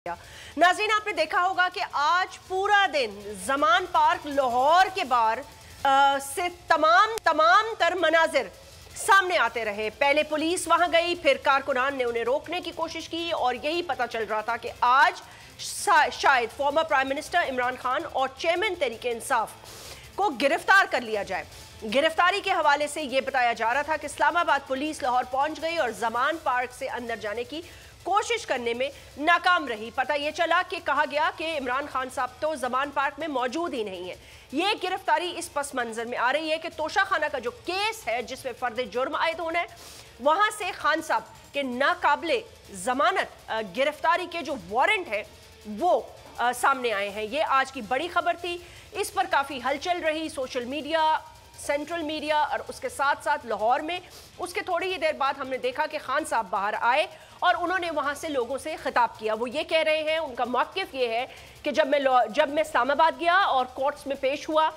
नाज़रीन, आपने देखा होगा कि आज पूरा दिन ज़मान पार्क लाहौर के बाहर से तमाम तर मनाजिर सामने आते रहे। पहले पुलिस वहां गई, फिर कारकुनान ने उन्हें रोकने की कोशिश की और यही पता चल रहा था कि आज शायद former prime minister Imran Khan और चेयरमैन तहरीक इंसाफ को गिरफ्तार कर लिया जाए। गिरफ्तारी के हवाले से यह बताया जा रहा था कि इस्लामाबाद पुलिस लाहौर पहुंच गई और ज़मान पार्क से अंदर जाने की कोशिश करने में नाकाम रही। पता यह चला कि कहा गया कि इमरान खान साहब तो ज़मान पार्क में मौजूद ही नहीं है। ये गिरफ्तारी इस पस मंजर में आ रही है कि तोशा खाना का जो केस है जिसमें फर्द जुर्म आयद होना है, वहां से खान साहब के नाकाबिले जमानत गिरफ्तारी के जो वारंट है वो सामने आए हैं। ये आज की बड़ी खबर थी। इस पर काफ़ी हलचल रही सोशल मीडिया, सेंट्रल मीडिया और उसके साथ साथ लाहौर में। उसके थोड़ी ही देर बाद हमने देखा कि खान साहब बाहर आए और उन्होंने वहां से लोगों से खिताब किया। वो ये कह रहे हैं, उनका मौक़िफ़ ये है कि जब मैं इस्लामाबाद गया और कोर्ट्स में पेश हुआ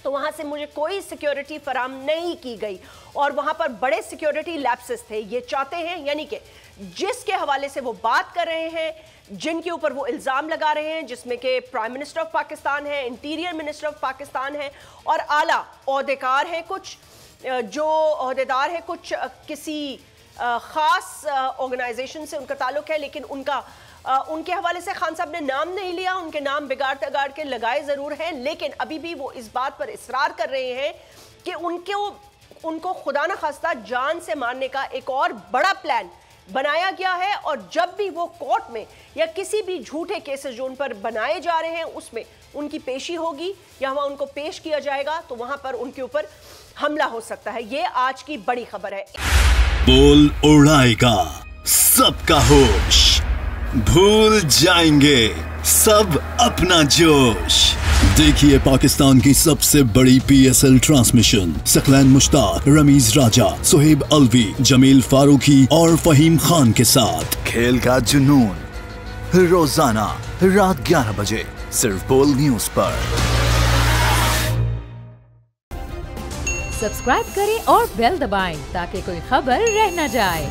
तो वहां से मुझे कोई सिक्योरिटी फराम नहीं की गई और वहां पर बड़े सिक्योरिटी लैप्सेस थे। ये चाहते हैं, यानी कि जिसके हवाले से वो बात कर रहे हैं, जिनके ऊपर वो इल्ज़ाम लगा रहे हैं, जिसमें कि प्राइम मिनिस्टर ऑफ पाकिस्तान है, इंटीरियर मिनिस्टर ऑफ पाकिस्तान है और आला ओहदेकार हैं, कुछ जो ओहदेदार हैं, कुछ किसी ख़ास ऑर्गेनाइजेशन से उनका ताल्लुक़ है, लेकिन उनके हवाले से खान साहब ने नाम नहीं लिया। उनके नाम बिगाड़ तगाड़ के लगाए ज़रूर हैं, लेकिन अभी भी वो इस बात पर इसरार कर रहे हैं कि उनको खुदा न खास्ता जान से मारने का एक और बड़ा प्लान बनाया गया है और जब भी वो कोर्ट में या किसी भी झूठे केसेस जो उन पर बनाए जा रहे हैं उसमें उनकी पेशी होगी या वहां उनको पेश किया जाएगा तो वहां पर उनके ऊपर हमला हो सकता है। ये आज की बड़ी खबर है। बोल उड़ाएगा सबका होश, भूल जाएंगे सब अपना जोश। देखिए पाकिस्तान की सबसे बड़ी PSL ट्रांसमिशन सकलैन मुश्ताक, रमीज राजा, सुहेब अलवी, जमील फारूकी और फहीम खान के साथ खेल का जुनून रोजाना रात 11 बजे सिर्फ बोल न्यूज पर। सब्सक्राइब करें और बेल दबाएं ताकि कोई खबर रह न जाए।